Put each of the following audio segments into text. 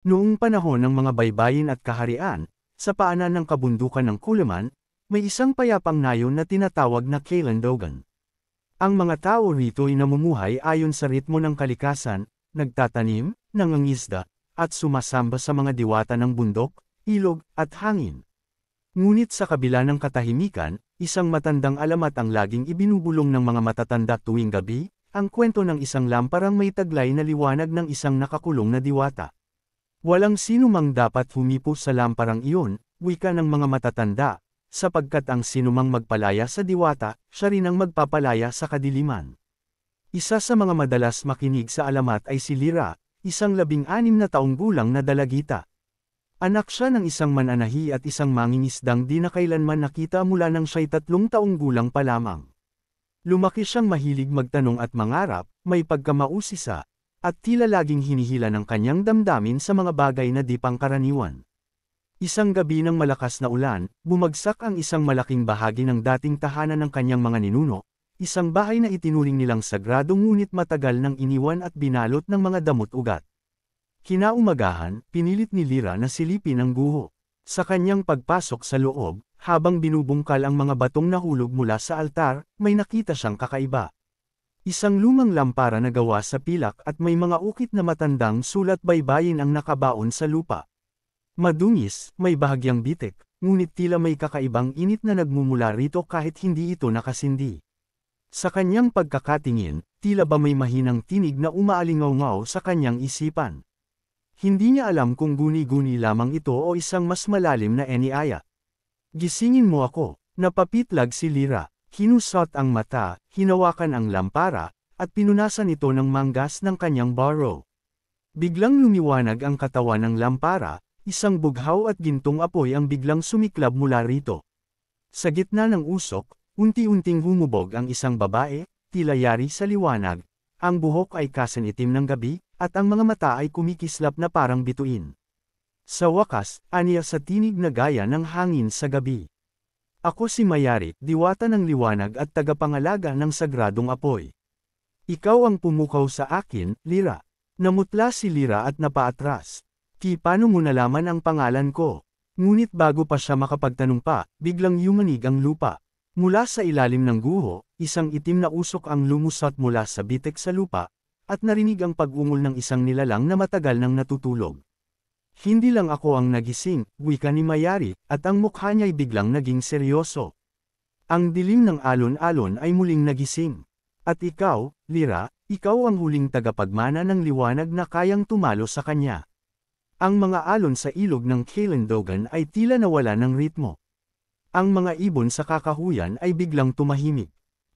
Noong panahon ng mga baybayin at kaharian, sa paanan ng kabundukan ng Kulaman, may isang payapang nayon na tinatawag na Kalandogan. Ang mga tao rito ay namumuhay ayon sa ritmo ng kalikasan, nagtatanim, nangangisda, at sumasamba sa mga diwata ng bundok, ilog, at hangin. Ngunit sa kabila ng katahimikan, isang matandang alamat ang laging ibinubulong ng mga matatanda tuwing gabi, ang kwento ng isang lamparang may taglay na liwanag ng isang nakakulong na diwata. Walang sino mang dapat humipo sa lamparang iyon, wika ng mga matatanda, sapagkat ang sinumang magpalaya sa diwata, siya rin ang magpapalaya sa kadiliman. Isa sa mga madalas makinig sa alamat ay si Lyra, isang 16 na taong gulang na dalagita. Anak siya ng isang mananahi at isang mangingisdang di na kailanman nakita mula nang siya'y 3 taong gulang pa lamang. Lumaki siyang mahilig magtanong at mangarap, may pagkamausisa, at tila laging hinihila ng kanyang damdamin sa mga bagay na di pangkaraniwan. Isang gabi ng malakas na ulan, bumagsak ang isang malaking bahagi ng dating tahanan ng kanyang mga ninuno, isang bahay na itinuring nilang sagrado ngunit matagal nang iniwan at binalot ng mga damot-ugat. Kinaumagahan, pinilit ni Lyra na silipin ang guho. Sa kanyang pagpasok sa loob, habang binubungkal ang mga batong nahulog mula sa altar, may nakita siyang kakaiba. Isang lumang lampara na gawa sa pilak at may mga ukit na matandang sulat baybayin ang nakabaon sa lupa. Madungis, may bahagyang bitik, ngunit tila may kakaibang init na nagmumula rito kahit hindi ito nakasindi. Sa kanyang pagkakatingin, tila ba may mahinang tinig na umaalingaw-ngaw sa kanyang isipan. Hindi niya alam kung guni-guni lamang ito o isang mas malalim na eniaya. Gisingin mo ako, napapitlag si Lyra, hinusot ang mata, hinawakan ang lampara, at pinunasan ito ng manggas ng kanyang burrow. Biglang lumiwanag ang katawan ng lampara, isang bughaw at gintong apoy ang biglang sumiklab mula rito. Sa gitna ng usok, unti-unting humubog ang isang babae, tila yari sa liwanag, ang buhok ay kasanitim ng gabi, at ang mga mata ay kumikislap na parang bituin. Sa wakas, aniya sa tinig na gaya ng hangin sa gabi. Ako si Mayari, diwata ng liwanag at tagapangalaga ng sagradong apoy. Ikaw ang pumukaw sa akin, Lyra. Namutla si Lyra at napaatras. Paano mo nalaman ang pangalan ko? Ngunit bago pa siya makapagtanong pa, biglang yumanig ang lupa. Mula sa ilalim ng guho, isang itim na usok ang lumusot mula sa bitek sa lupa, at narinig ang pag-ungol ng isang nilalang na matagal nang natutulog. Hindi lang ako ang nagising, wika ni Mayari, at ang mukha niya'y biglang naging seryoso. Ang dilim ng alon-alon ay muling nagising. At ikaw, Lyra, ikaw ang huling tagapagmana ng liwanag na kayang tumalo sa kanya. Ang mga alon sa ilog ng Kalandogan ay tila nawala ng ritmo. Ang mga ibon sa kakahuyan ay biglang tumahimik.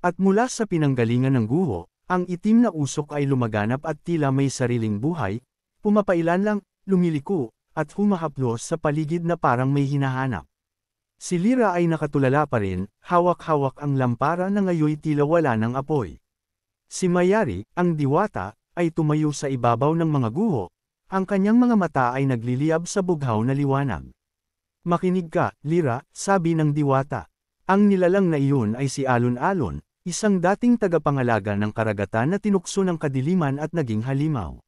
At mula sa pinanggalingan ng guho, ang itim na usok ay lumaganap at tila may sariling buhay, pumapailan lang, lumiliko, at humahaplos sa paligid na parang may hinahanap. Si Lyra ay nakatulala pa rin, hawak-hawak ang lampara na ngayoy tila wala ng apoy. Si Mayari, ang diwata, ay tumayo sa ibabaw ng mga guho, ang kanyang mga mata ay nagliliyab sa bughaw na liwanag. Makinig ka, Lyra, sabi ng diwata. Ang nilalang na iyon ay si Alon-Alon, isang dating tagapangalaga ng karagatan na tinukso ng kadiliman at naging halimaw.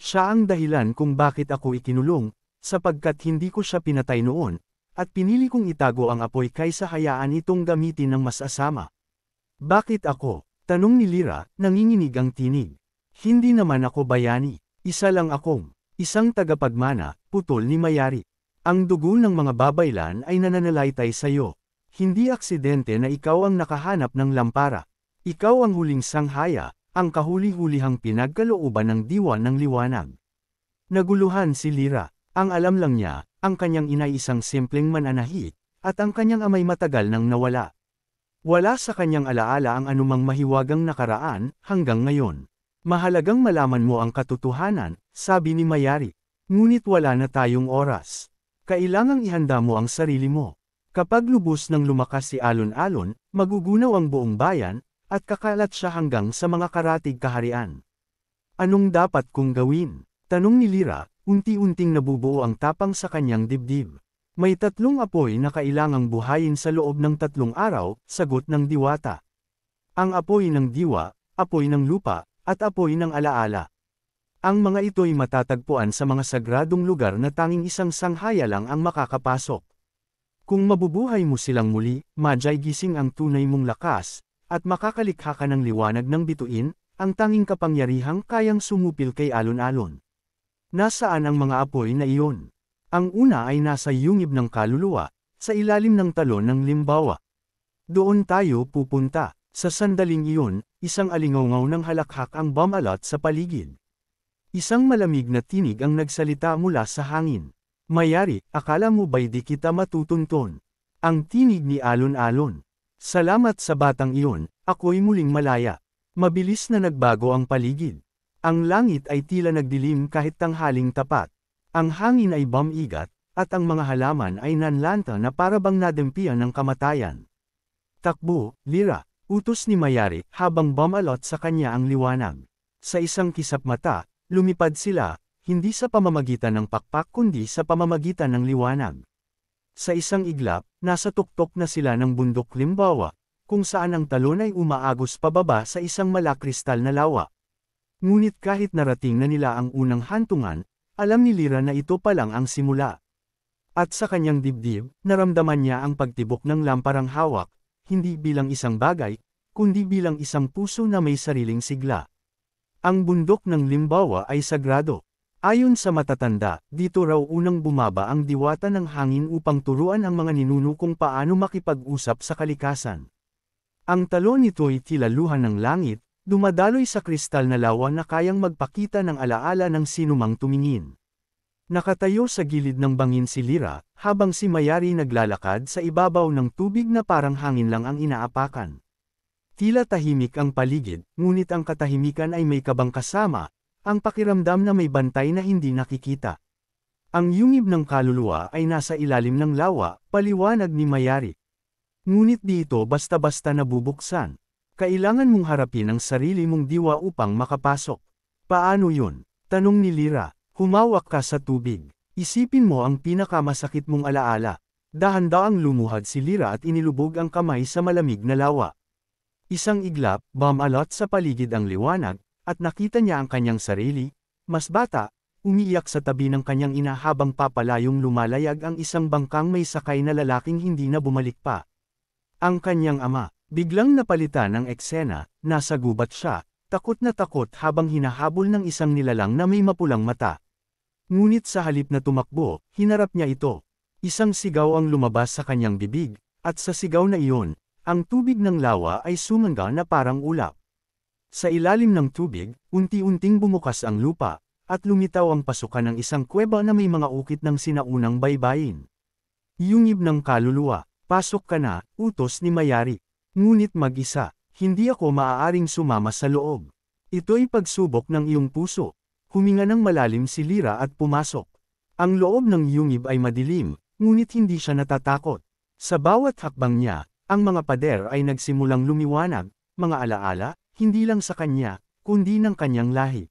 Siya ang dahilan kung bakit ako ikinulong, sapagkat hindi ko siya pinatay noon, at pinili kong itago ang apoy kaysa hayaan itong gamitin ng mas asama. Bakit ako? Tanong ni Lyra, nanginginig ang tinig. Hindi naman ako bayani. Isa lang akong, isang tagapagmana, putol ni Mayari. Ang dugo ng mga babaylan ay nananalaytay sa iyo. Hindi aksidente na ikaw ang nakahanap ng lampara. Ikaw ang huling sanghaya, ang kahuli-hulihang pinagkalooban ng diwa ng liwanag. Naguluhan si Lyra. Ang alam lang niya, ang kanyang ina ay isang simpleng mananahi, at ang kanyang amay matagal nang nawala. Wala sa kanyang alaala ang anumang mahiwagang nakaraan, hanggang ngayon. Mahalagang malaman mo ang katotohanan, sabi ni Mayari. Ngunit wala na tayong oras. Kailangang ihanda mo ang sarili mo. Kapag lubos nang lumakas si Alon-Alon, magugunaw ang buong bayan, at kakalat siya hanggang sa mga karatig kaharian. Anong dapat kong gawin? Tanong ni Lyra, unti-unting nabubuo ang tapang sa kanyang dibdib. May 3 apoy na kailangang buhayin sa loob ng 3 araw, sagot ng diwata. Ang apoy ng diwa, apoy ng lupa, at apoy ng alaala. Ang mga ito'y matatagpuan sa mga sagradong lugar na tanging isang sanghaya lang ang makakapasok. Kung mabubuhay mo silang muli, Magi gising ang tunay mong lakas, at makakalikha ka ng liwanag ng bituin, ang tanging kapangyarihang kayang sumupil kay alon-alon. Nasaan ang mga apoy na iyon? Ang una ay nasa yungib ng kaluluwa, sa ilalim ng talon ng limbawa. Doon tayo pupunta. Sa sandaling iyon, isang alingawngaw ng halakhak ang bumalot sa paligid. Isang malamig na tinig ang nagsalita mula sa hangin. Mayari, akala mo ba'y di kita matutunton? Ang tinig ni alon-alon. Salamat sa batang iyon, ako'y muling malaya. Mabilis na nagbago ang paligid. Ang langit ay tila nagdilim kahit tanghaling tapat. Ang hangin ay bumigat, at ang mga halaman ay nanlanta na parabang nadempian ng kamatayan. Takbo, Lyra, utos ni Mayari habang bumalot sa kanya ang liwanag. Sa isang kisap mata, lumipad sila, hindi sa pamamagitan ng pakpak kundi sa pamamagitan ng liwanag. Sa isang iglap, nasa tuktok na sila ng bundok limbawa, kung saan ang talon ay umaagos pababa sa isang malakristal na lawa. Ngunit kahit narating na nila ang unang hantungan, alam ni Lyra na ito pa lang ang simula. At sa kanyang dibdib, naramdaman niya ang pagtibok ng lamparang hawak, hindi bilang isang bagay, kundi bilang isang puso na may sariling sigla. Ang bundok ng limbawa ay sagrado. Ayon sa matatanda, dito raw unang bumaba ang diwata ng hangin upang turuan ang mga ninuno kung paano makipag-usap sa kalikasan. Ang talon nito'y tila luha ng langit, dumadaloy sa kristal na lawa na kayang magpakita ng alaala ng sinumang tumingin. Nakatayo sa gilid ng bangin si Lyra, habang si Mayari naglalakad sa ibabaw ng tubig na parang hangin lang ang inaapakan. Tila tahimik ang paligid, ngunit ang katahimikan ay may kabang kasama, ang pakiramdam na may bantay na hindi nakikita. Ang yungib ng kaluluwa ay nasa ilalim ng lawa, paliwanag ni Mayari. Ngunit di ito basta-basta nabubuksan. Kailangan mong harapin ang sarili mong diwa upang makapasok. Paano yun? Tanong ni Lyra. Humawak ka sa tubig. Isipin mo ang pinakamasakit mong alaala. Dahan-daang lumuhad si Lyra at inilubog ang kamay sa malamig na lawa. Isang iglap, bumalot sa paligid ang liwanag, at nakita niya ang kanyang sarili, mas bata, umiiyak sa tabi ng kanyang ina habang papalayong lumalayag ang isang bangkang may sakay na lalaking hindi na bumalik pa. Ang kanyang ama, biglang napalitan ng eksena, nasa gubat siya, takot na takot habang hinahabol ng isang nilalang na may mapulang mata. Ngunit sa halip na tumakbo, hinarap niya ito. Isang sigaw ang lumabas sa kanyang bibig, at sa sigaw na iyon, ang tubig ng lawa ay sumangga na parang ulap. Sa ilalim ng tubig, unti-unting bumukas ang lupa, at lumitaw ang pasukan ng isang kuweba na may mga ukit ng sinaunang baybayin. Yungib ng kaluluwa, pasok ka na, utos ni Mayari. Ngunit mag-isa, hindi ako maaaring sumama sa loob. Ito'y pagsubok ng iyong puso. Huminga ng malalim si Lyra at pumasok. Ang loob ng yungib ay madilim, ngunit hindi siya natatakot. Sa bawat hakbang niya, ang mga pader ay nagsimulang lumiwanag, mga alaala, hindi lang sa kanya, kundi ng kanyang lahi.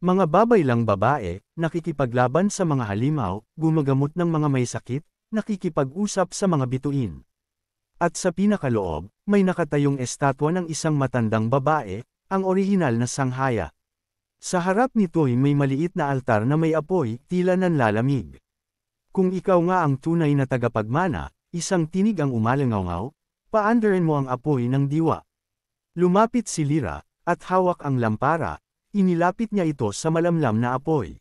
Mga babaylang babae, nakikipaglaban sa mga halimaw, gumagamot ng mga may sakit, nakikipag-usap sa mga bituin. At sa pinakaloob, may nakatayong estatwa ng isang matandang babae, ang orihinal na sanghaya. Sa harap nito'y may maliit na altar na may apoy, tila nanlalamig. Kung ikaw nga ang tunay na tagapagmana, isang tinig ang umalangaw, paandarin mo ang apoy ng diwa. Lumapit si Lyra, at hawak ang lampara, inilapit niya ito sa malamlam na apoy.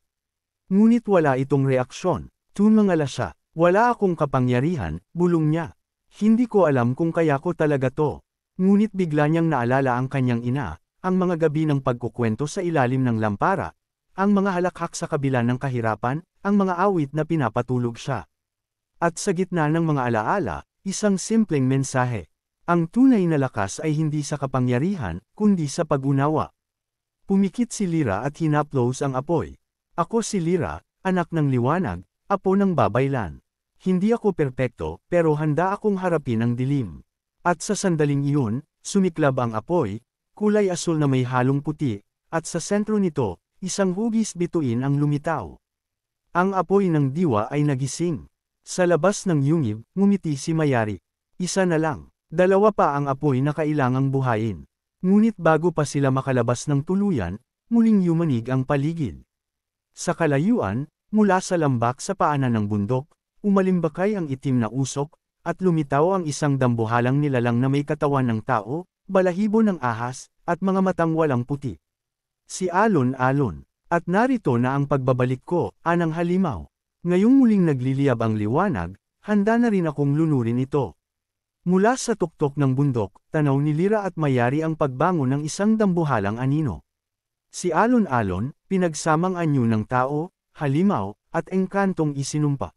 Ngunit wala itong reaksyon, tumangala siya, wala akong kapangyarihan, bulong niya. Hindi ko alam kung kaya ko talaga to. Ngunit bigla niyang naalala ang kanyang ina, ang mga gabi ng pagkukwento sa ilalim ng lampara, ang mga halakhak sa kabila ng kahirapan, ang mga awit na pinapatulog siya. At sa gitna ng mga alaala, isang simpleng mensahe. Ang tunay na lakas ay hindi sa kapangyarihan, kundi sa pag-unawa. Pumikit si Lyra at hinaplos ang apoy. Ako si Lyra, anak ng liwanag, apo ng babaylan. Hindi ako perpekto, pero handa akong harapin ang dilim. At sa sandaling iyon, sumiklab ang apoy, kulay asul na may halong puti, at sa sentro nito, isang hugis bituin ang lumitaw. Ang apoy ng diwa ay nagising. Sa labas ng yungib, ngumiti si Mayari. Isa na lang, dalawa pa ang apoy na kailangang buhayin. Ngunit bago pa sila makalabas ng tuluyan, muling yumanig ang paligid. Sa kalayuan, mula sa lambak sa paanan ng bundok, umalimbakay ang itim na usok, at lumitaw ang isang dambuhalang nilalang na may katawan ng tao, balahibo ng ahas, at mga matang walang puti. Si Alon-Alon. At narito na ang pagbabalik ko, Anang Halimaw. Ngayong muling nagliliyab ang liwanag, handa na rin akong lunurin ito. Mula sa tuktok ng bundok, tanaw ni Lira at Mayari ang pagbangon ng isang dambuhalang anino. Si Alon-Alon, pinagsamang anyo ng tao, halimaw, at engkantong isinumpa.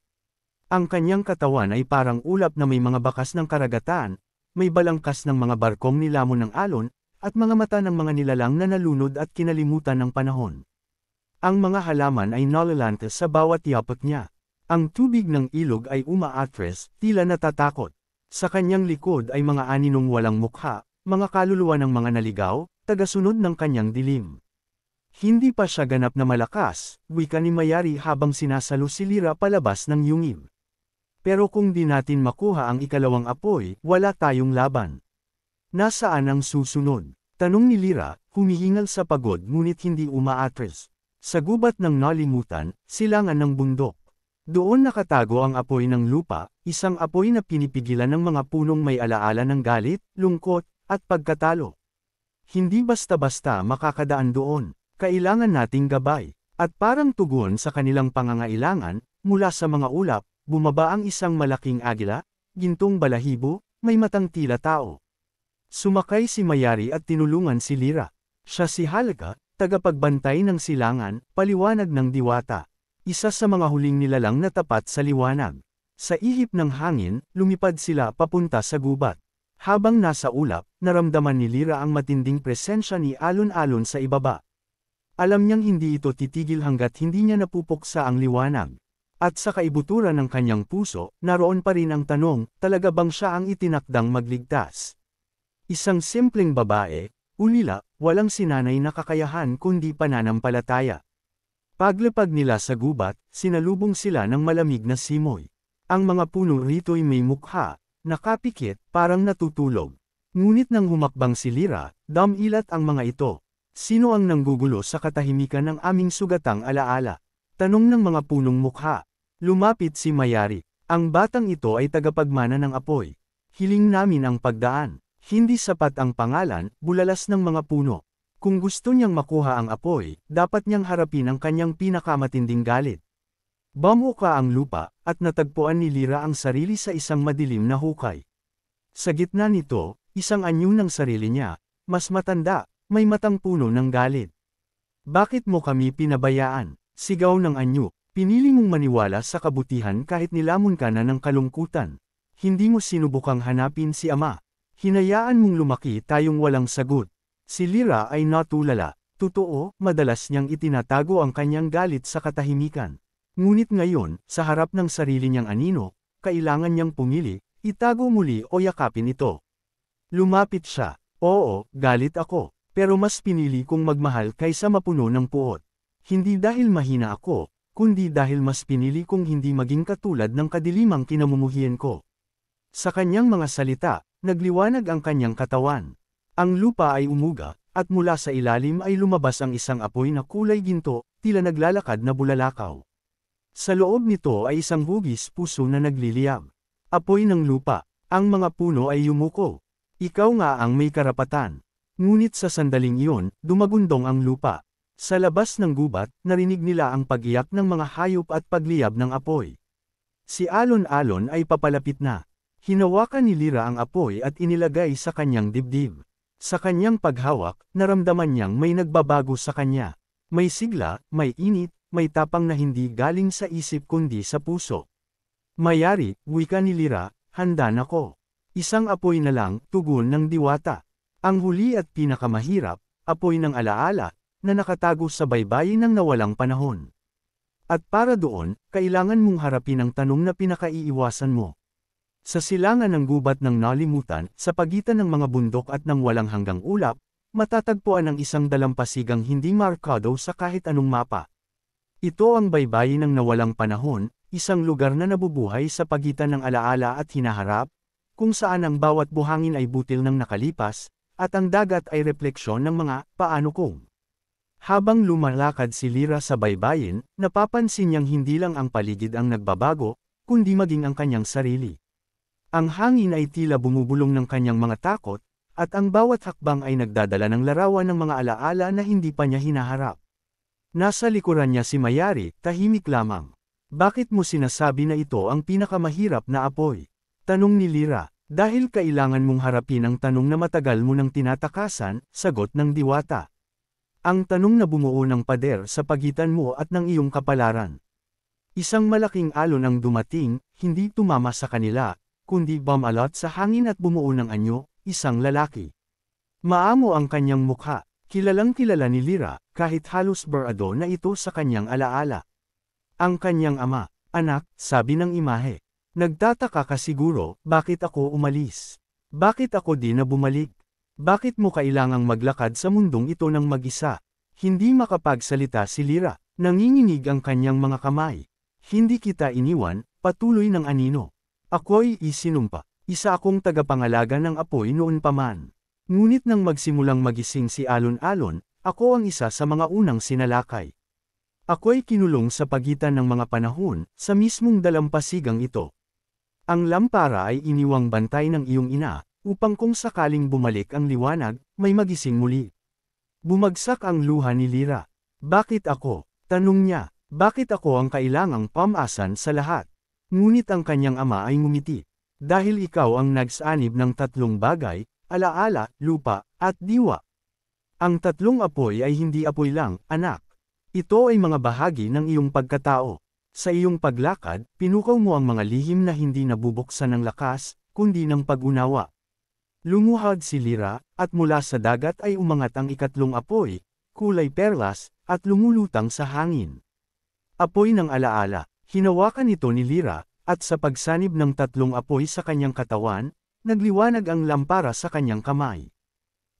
Ang kanyang katawan ay parang ulap na may mga bakas ng karagatan, may balangkas ng mga barkong nilamon ng alon, at mga mata ng mga nilalang na nalunod at kinalimutan ng panahon. Ang mga halaman ay nalalante sa bawat yapak niya. Ang tubig ng ilog ay umaatres, tila natatakot. Sa kanyang likod ay mga aninong walang mukha, mga kaluluwa ng mga naligaw, tagasunod ng kanyang dilim. Hindi pa siya ganap na malakas, wika ni Mayari habang sinasalo si Lira palabas ng yungib. Pero kung di natin makuha ang ikalawang apoy, wala tayong laban. Nasaan ang susunod? Tanong ni Lira, humihingal sa pagod ngunit hindi umaatres. Sa gubat ng nalimutan, silangan ng bundok. Doon nakatago ang apoy ng lupa, isang apoy na pinipigilan ng mga punong may alaala ng galit, lungkot, at pagkatalo. Hindi basta-basta makakadaan doon, kailangan nating gabay. At parang tugon sa kanilang pangangailangan, mula sa mga ulap, bumaba ang isang malaking agila, gintong balahibo, may matang tila tao. Sumakay si Mayari at tinulungan si Lira. Siya si Halka, tagapagbantay ng silangan, paliwanag ng diwata. Isa sa mga huling nilalang na tapat sa liwanag. Sa ihip ng hangin, lumipad sila papunta sa gubat. Habang nasa ulap, naramdaman ni Lira ang matinding presensya ni Alon-Alon sa ibaba. Alam niyang hindi ito titigil hanggat hindi niya napupuksa ang liwanag. At sa kaibuturan ng kanyang puso, naroon pa rin ang tanong, talaga bang siya ang itinakdang magligtas? Isang simpleng babae, ulila, walang sinanay na kakayahan kundi pananampalataya. Paglapag nila sa gubat, sinalubong sila ng malamig na simoy. Ang mga puno rito'y may mukha, nakapikit, parang natutulog. Ngunit nang humakbang si Lira, damilat ang mga ito. Sino ang nanggugulo sa katahimikan ng aming sugatang alaala? Tanong ng mga punong mukha. Lumapit si Mayari. Ang batang ito ay tagapagmana ng apoy. Hiling namin ang pagdaan. Hindi sapat ang pangalan, bulalas ng mga puno. Kung gusto niyang makuha ang apoy, dapat niyang harapin ang kanyang pinakamatinding galit. Bamuka ang lupa, at natagpuan ni Lira ang sarili sa isang madilim na hukay. Sa gitna nito, isang anyo ng sarili niya, mas matanda, may matang puno ng galit. Bakit mo kami pinabayaan? Sigaw ng anyo, pinili mong maniwala sa kabutihan kahit nilamon ka na ng kalungkutan. Hindi mo sinubukang hanapin si ama. Hinayaan mong lumaki tayong walang sagot. Si Lira ay natulala. Totoo, madalas niyang itinatago ang kanyang galit sa katahimikan. Ngunit ngayon, sa harap ng sarili niyang anino, kailangan niyang pumili, itago muli o yakapin ito. Lumapit siya. Oo, galit ako. Pero mas pinili kong magmahal kaysa mapuno ng puot. Hindi dahil mahina ako, kundi dahil mas pinili kong hindi maging katulad ng kadilimang kinamumuhian ko. Sa kanyang mga salita, nagliwanag ang kanyang katawan. Ang lupa ay umuga, at mula sa ilalim ay lumabas ang isang apoy na kulay ginto, tila naglalakad na bulalakaw. Sa loob nito ay isang hugis puso na nagliliyab. Apoy ng lupa, ang mga puno ay yumuko. Ikaw nga ang may karapatan. Ngunit sa sandaling iyon, dumagundong ang lupa. Sa labas ng gubat, narinig nila ang pag-iyak ng mga hayop at pagliyab ng apoy. Si Alon-Alon ay papalapit na. Hinawakan ni Lira ang apoy at inilagay sa kanyang dibdib. Sa kanyang paghawak, naramdaman niyang may nagbabago sa kanya. May sigla, may init, may tapang na hindi galing sa isip kundi sa puso. Mayari, wika ni Lira, handa na ko. Isang apoy na lang, tugon ng diwata. Ang huli at pinakamahirap, apoy ng alaala, na nakatago sa baybayin ng nawalang panahon. At para doon, kailangan mong harapin ang tanong na pinakaiiwasan mo. Sa silangan ng gubat ng nalimutan, sa pagitan ng mga bundok at ng walang hanggang ulap, matatagpuan ang isang dalampasigang hindi markado sa kahit anong mapa. Ito ang baybayin ng nawalang panahon, isang lugar na nabubuhay sa pagitan ng alaala at hinaharap, kung saan ang bawat buhangin ay butil ng nakalipas, at ang dagat ay refleksyon ng mga paano kung. Habang lumalakad si Lyra sa baybayin, napapansin niyang hindi lang ang paligid ang nagbabago, kundi maging ang kanyang sarili. Ang hangin ay tila bumubulong ng kanyang mga takot, at ang bawat hakbang ay nagdadala ng larawan ng mga alaala na hindi pa niya hinaharap. Nasa likuran niya si Mayari, tahimik lamang. Bakit mo sinasabi na ito ang pinakamahirap na apoy? Tanong ni Lyra. Dahil kailangan mong harapin ang tanong na matagal mo nang tinatakasan, sagot ng diwata. Ang tanong na bumuo ng pader sa pagitan mo at ng iyong kapalaran. Isang malaking alon ang dumating, hindi tumama sa kanila, kundi bumalot sa hangin at bumuo ng anyo, isang lalaki. Maamo ang kanyang mukha, kilalang kilala ni Lyra, kahit halos barado na ito sa kanyang alaala. Ang kanyang ama, anak, sabi ng imahe. Nagtataka ka siguro, bakit ako umalis? Bakit ako di na bumalik? Bakit mo kailangang maglakad sa mundong ito ng mag-isa? Hindi makapagsalita si Lyra, nanginginig ang kanyang mga kamay. Hindi kita iniwan, patuloy ng anino. Ako'y isinumpa. Isa akong tagapangalaga ng apoy noon pa man. Ngunit nang magsimulang magising si Alon-Alon, ako ang isa sa mga unang sinalakay. Ako'y kinulong sa pagitan ng mga panahon, sa mismong dalampasigang ito. Ang lampara ay iniwang bantay ng iyong ina, upang kung sakaling bumalik ang liwanag, may magising muli. Bumagsak ang luha ni Lyra. Bakit ako? Tanong niya. Bakit ako ang kailangang pamasan sa lahat? Ngunit ang kanyang ama ay ngumiti. Dahil ikaw ang nagsanib ng tatlong bagay, alaala, lupa, at diwa. Ang tatlong apoy ay hindi apoy lang, anak. Ito ay mga bahagi ng iyong pagkatao. Sa iyong paglakad, pinukaw mo ang mga lihim na hindi nabubuksan ng lakas, kundi ng pag-unawa. Lumuhad si Lyra, at mula sa dagat ay umangat ang ikatlong apoy, kulay perlas, at lumulutang sa hangin. Apoy ng alaala, hinawakan ito ni Lyra, at sa pagsanib ng tatlong apoy sa kanyang katawan, nagliwanag ang lampara sa kanyang kamay.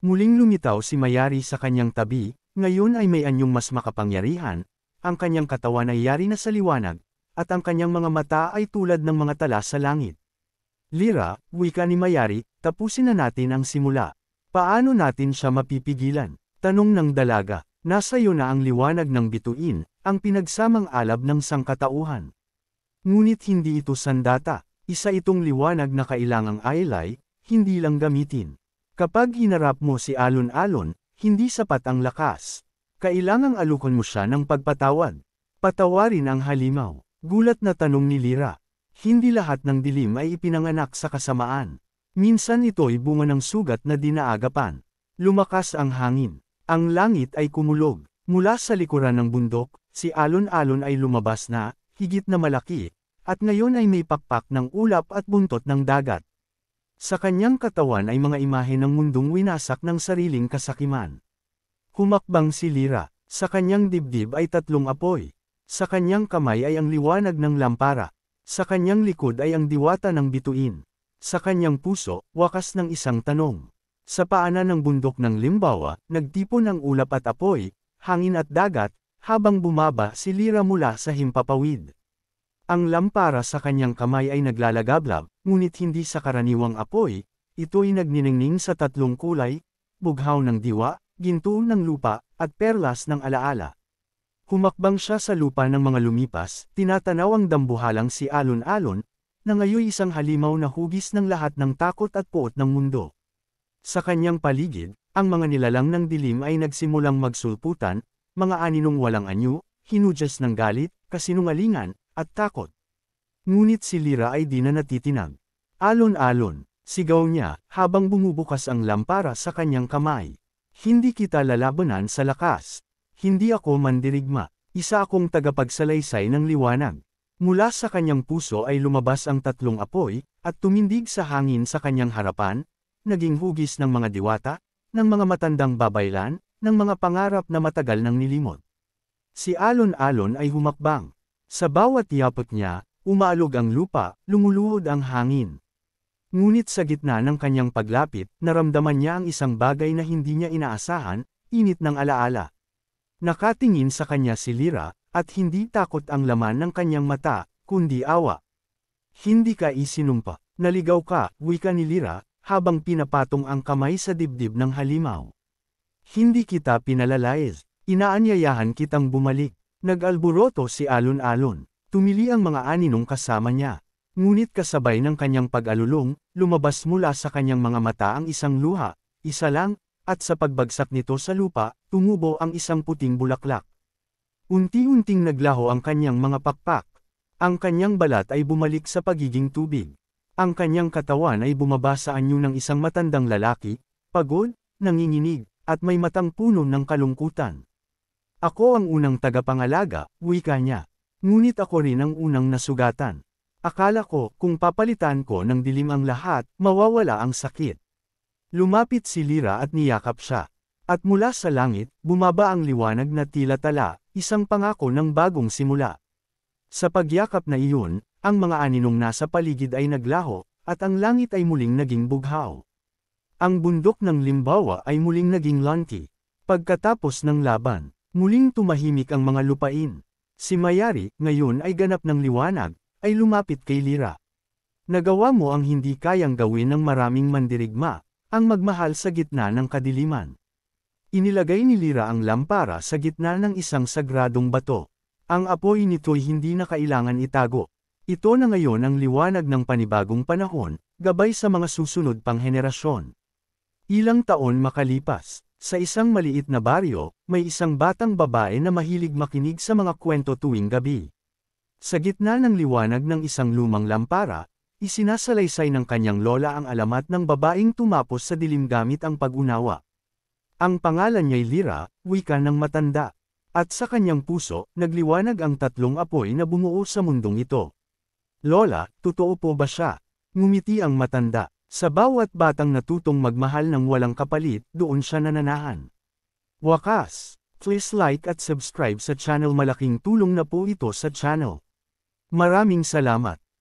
Muling lumitaw si Mayari sa kanyang tabi, ngayon ay may anyong mas makapangyarihan, ang kanyang katawan ay yari na sa liwanag, at ang kanyang mga mata ay tulad ng mga tala sa langit. Lyra, wika ni Mayari, tapusin na natin ang simula. Paano natin siya mapipigilan? Tanong ng dalaga. Nasa iyo na ang liwanag ng bituin, ang pinagsamang alab ng sangkatauhan. Ngunit hindi ito sandata, isa itong liwanag na kailangang ailay, hindi lang gamitin. Kapag hinarap mo si Alon-Alon, hindi sapat ang lakas. Kailangang alukon mo siya ng pagpatawad. Patawarin ang halimaw. Gulat na tanong ni Lyra. Hindi lahat ng dilim ay ipinanganak sa kasamaan. Minsan ito'y bunga ng sugat na dinaagapan. Lumakas ang hangin. Ang langit ay kumulog. Mula sa likuran ng bundok, si Alon-Alon ay lumabas na, higit na malaki, at ngayon ay may pakpak ng ulap at buntot ng dagat. Sa kanyang katawan ay mga imahe ng mundong winasak ng sariling kasakiman. Humakbang si Lyra. Sa kanyang dibdib ay tatlong apoy. Sa kanyang kamay ay ang liwanag ng lampara. Sa kanyang likod ay ang diwata ng bituin. Sa kanyang puso, wakas ng isang tanong. Sa paanan ng bundok ng Limbawa, nagtipon ang ulap at apoy, hangin at dagat, habang bumaba si Lyra mula sa himpapawid. Ang lampara sa kanyang kamay ay naglalagablab, ngunit hindi sa karaniwang apoy, ito'y nagniningning sa tatlong kulay, bughaw ng diwa, ginto ng lupa, at perlas ng alaala. Humakbang siya sa lupa ng mga lumipas, tinatanaw ang dambuhalang si Alon-Alon, na ngayon isang halimaw na hugis ng lahat ng takot at puot ng mundo. Sa kanyang paligid, ang mga nilalang ng dilim ay nagsimulang magsulputan, mga aninong walang anyo, hinudyas ng galit, kasinungalingan, at takot. Ngunit si Lyra ay di na natitinag. Alon-Alon, sigaw niya, habang bumubukas ang lampara sa kanyang kamay. Hindi kita lalabanan sa lakas. Hindi ako mandirigma. Isa akong tagapagsalaysay ng liwanag. Mula sa kanyang puso ay lumabas ang tatlong apoy, at tumindig sa hangin sa kanyang harapan, naging hugis ng mga diwata, ng mga matandang babaylan, ng mga pangarap na matagal nang nilimot. Si Alon-Alon ay humakbang. Sa bawat yapot niya, umaalog ang lupa, lumuluhod ang hangin. Ngunit sa gitna ng kanyang paglapit, naramdaman niya ang isang bagay na hindi niya inaasahan, init ng alaala. Nakatingin sa kanya si Lyra, at hindi takot ang laman ng kanyang mata, kundi awa. Hindi ka isinumpa. Naligaw ka, wika ni Lyra, habang pinapatong ang kamay sa dibdib ng halimaw. Hindi kita pinalalayas. Inaanyayahan kitang bumalik. Nag-alburoto si Alon-Alon. Tumili ang mga aninong kasama niya. Ngunit kasabay ng kanyang pag-alulong, lumabas mula sa kanyang mga mata ang isang luha, isa lang, at sa pagbagsak nito sa lupa, tumubo ang isang puting bulaklak. Unti-unting naglaho ang kanyang mga pakpak. Ang kanyang balat ay bumalik sa pagiging tubig. Ang kanyang katawan ay bumaba sa anyo ng isang matandang lalaki, pagod, nanginginig, at may matang puno ng kalungkutan. Ako ang unang tagapangalaga, wika niya. Ngunit ako rin ang unang nasugatan. Akala ko, kung papalitan ko ng dilim ang lahat, mawawala ang sakit. Lumapit si Lyra at niyakap siya. At mula sa langit, bumaba ang liwanag na tila tala, isang pangako ng bagong simula. Sa pagyakap na iyon, ang mga aninong nasa paligid ay naglaho, at ang langit ay muling naging bughaw. Ang bundok ng Limbawa ay muling naging lanti. Pagkatapos ng laban, muling tumahimik ang mga lupain. Si Mayari, ngayon ay ganap ng liwanag, ay lumapit kay Lyra. Nagawa mo ang hindi kayang gawin ng maraming mandirigma, ang magmahal sa gitna ng kadiliman. Inilagay ni Lyra ang lampara sa gitna ng isang sagradong bato. Ang apoy nito'y hindi na kailangan itago. Ito na ngayon ang liwanag ng panibagong panahon, gabay sa mga susunod pang henerasyon. Ilang taon makalipas, sa isang maliit na baryo, may isang batang babae na mahilig makinig sa mga kwento tuwing gabi. Sa gitna ng liwanag ng isang lumang lampara, isinasalaysay ng kanyang lola ang alamat ng babaeng tumapos sa dilim gamit ang pag-unawa. Ang pangalan niya'y Lyra, wika ng matanda. At sa kanyang puso, nagliwanag ang tatlong apoy na bumuo sa mundong ito. Lola, totoo po ba siya? Ngumiti ang matanda. Sa bawat batang natutong magmahal ng walang kapalit, doon siya nananahan. Wakas! Please like at subscribe sa channel, malaking tulong na po ito sa channel. Maraming salamat.